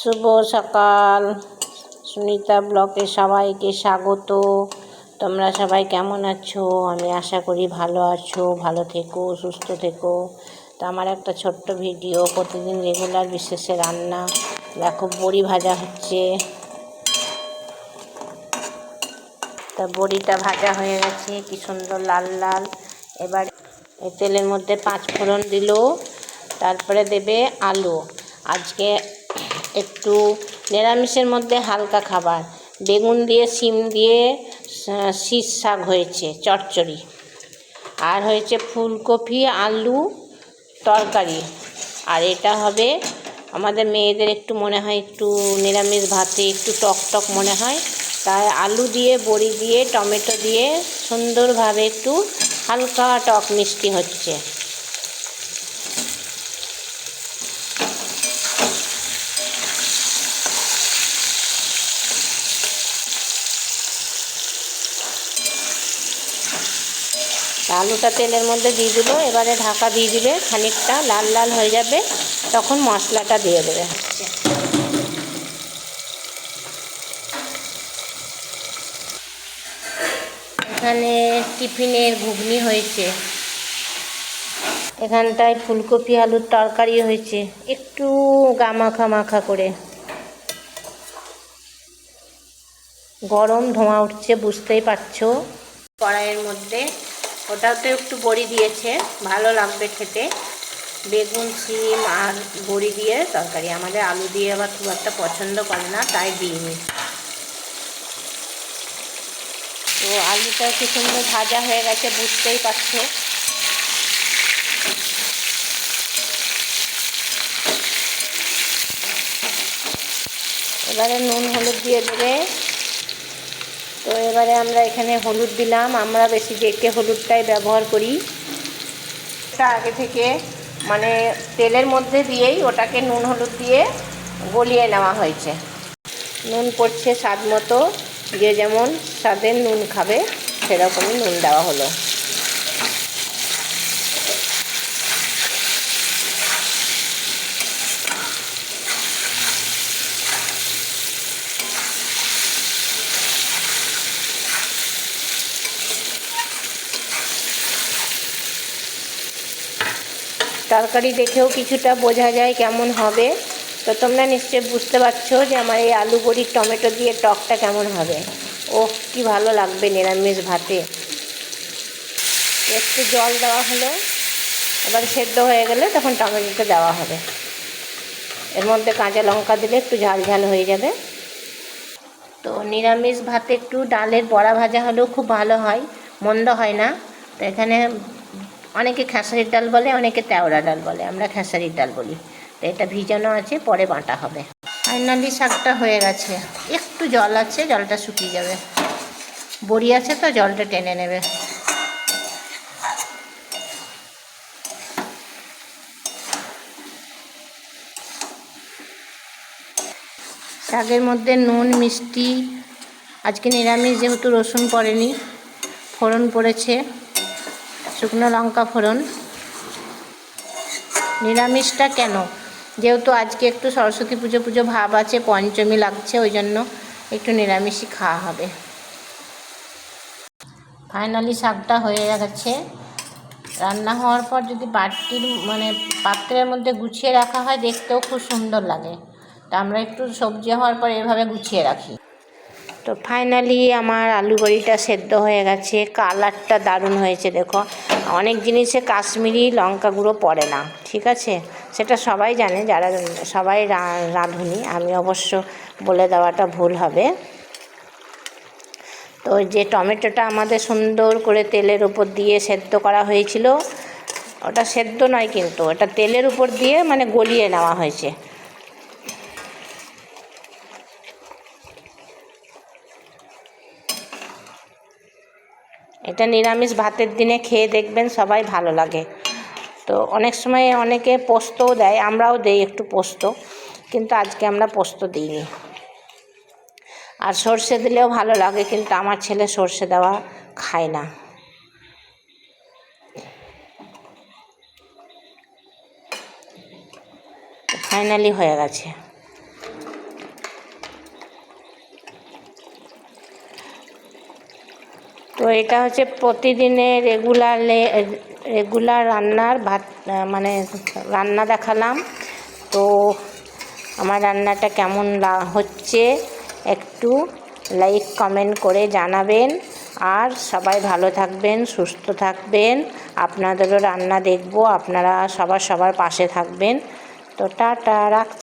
শুভ সকাল। সুনিতা ব্লগে সবাইকে স্বাগত। তোমরা সবাই কেমন আছো? আমি আশা করি ভালো আছো, ভালো থেকো, সুস্থ থেকো। তো আমার একটা ছোট্ট ভিডিও, প্রতিদিন রেগুলার বিশেষে রান্না। দেখো বড়ি ভাজা হচ্ছে। তা বড়িটা ভাজা হয়ে গেছে, কি সুন্দর লাল লাল। এবার এই তেলের মধ্যে 5 ফোড়ন দিল, তারপরে দেবে আলু। আজকে একটু নিরামিষের মধ্যে হালকা খাবার, বেগুন দিয়ে শিম দিয়ে শীষ শাক হয়েছে চচ্চড়ি, আর হয়েছে ফুলকপি আলু তরকারি। আর এটা হবে আমাদের মেয়েদের একটু মনে হয় একটু নিরামিষ ভাতে একটু টক টক মনে হয়, তাই আলু দিয়ে বড়ি দিয়ে টমেটো দিয়ে সুন্দরভাবে একটু হালকা টক মিষ্টি হচ্ছে। আলুটা তেলের মধ্যে দিয়ে দিল, এবারে ঢাকা দিয়ে দিবে, খানিকটা লাল লাল হয়ে যাবে, তখন মশলাটা দিয়ে দেবে। এখানে টিফিনের ঘুগনি হয়েছে, এখানটায় ফুলকপি আলুর তরকারি হয়েছে, একটু গামাখা মাখা করে। গরম ধোঁয়া উঠছে, বুঝতেই পারছো। কড়াইয়ের মধ্যে ওটাতে একটু বড়ি দিয়েছে, ভালো লাগবে খেতে। বেগুন শিম আর বড়ি দিয়ে তরকারি। আমাদের আলু দিয়ে আবার খুব একটা পছন্দ করে না, তাই দিইনি। তো আলুটা কি সুন্দর ভাজা হয়ে গেছে, বুঝতেই পারছো। এবারে নুন হলুদ দিয়ে দেবে। তো এবারে আমরা এখানে হলুদ দিলাম, আমরা বেশি দেখে হলুদটাই ব্যবহার করি। এটা আগে থেকে মানে তেলের মধ্যে দিয়েই ওটাকে নুন হলুদ দিয়ে গলিয়ে নেওয়া হয়েছে। নুন পড়ছে স্বাদ মতো, যে যেমন স্বাদের নুন খাবে সেরকমই নুন দেওয়া হলো। তরকারি দেখেও কিছুটা বোঝা যায় কেমন হবে। তো তোমরা নিশ্চয়ই বুঝতে পারছো যে আমার এই আলু বড়ি টমেটো দিয়ে টকটা কেমন হবে। ওহ, কি ভালো লাগবে নিরামিষ ভাতে। একটু জল দেওয়া হলো, এবার সেদ্ধ হয়ে গেলে তখন টমেটোটা দেওয়া হবে। এর মধ্যে কাঁচা লঙ্কা দিলে একটু ঝাল ঝাল হয়ে যাবে। তো নিরামিষ ভাতে একটু ডালের বড়া ভাজা হলেও খুব ভালো হয়, মন্দ হয় না। তো এখানে অনেকে খেসারির ডাল বলে, অনেকে তেওড়া ডাল বলে, আমরা খেসারির ডাল বলি। তো এটা ভিজানো আছে, পরে বাটা হবে। ফাইনালি শাকটা হয়ে গেছে, একটু জল আছে, জলটা শুকিয়ে যাবে। বড়ি আছে তো জলটা টেনে নেবে। শাকের মধ্যে নুন মিষ্টি, আজকে নিরামিষ যেহেতু রসুন পড়েনি, ফোড়ন পড়েছে, শুকনো লঙ্কা ফোড়ন। নিরামিষটা কেন, যেহেতু আজকে একটু সরস্বতী পুজো পুজো ভাব আছে, পঞ্চমী লাগছে, ওই জন্য একটু নিরামিষই খাওয়া হবে। ফাইনালি শাকটা হয়ে গেছে। রান্না হওয়ার পর যদি বাটির মানে পাত্রের মধ্যে গুছিয়ে রাখা হয়, দেখতেও খুব সুন্দর লাগে। তা আমরা একটু সবজি হওয়ার পর এভাবে গুছিয়ে রাখি। তো ফাইনালি আমার আলু বড়িটা সেদ্ধ হয়ে গেছে, কালারটা দারুণ হয়েছে। দেখো, অনেক জিনিসে কাশ্মীরি লঙ্কা গুঁড়ো পড়ে না, ঠিক আছে, সেটা সবাই জানে, যারা সবাই রাঁধুনি। আমি অবশ্য বলে দেওয়াটা ভুল হবে। তো যে টমেটোটা আমাদের সুন্দর করে তেলের উপর দিয়ে সেদ্ধ করা হয়েছিল, ওটা সেদ্ধ নয় কিন্তু, ওটা তেলের উপর দিয়ে মানে গলিয়ে নেওয়া হয়েছে। এটা নিরামিষ ভাতের দিনে খেয়ে দেখবেন, সবাই ভালো লাগে। তো অনেক সময় অনেকে পোস্তও দেয়, আমরাও দেই একটু পোস্ত, কিন্তু আজকে আমরা পোস্ত দিইনি। আর সর্ষে দিলেও ভালো লাগে, কিন্তু আমার ছেলে সর্ষে দেওয়া খায় না। ফাইনালি হয়ে গেছে। তো এটা হচ্ছে প্রতিদিনের রেগুলার রান্নার ভাত, মানে রান্না দেখালাম। তো আমার রান্নাটা কেমন হচ্ছে একটু লাইক কমেন্ট করে জানাবেন। আর সবাই ভালো থাকবেন, সুস্থ থাকবেন। আপনাদেরও রান্না দেখব, আপনারা সবার পাশে থাকবেন। তো টাটা, রাখছি।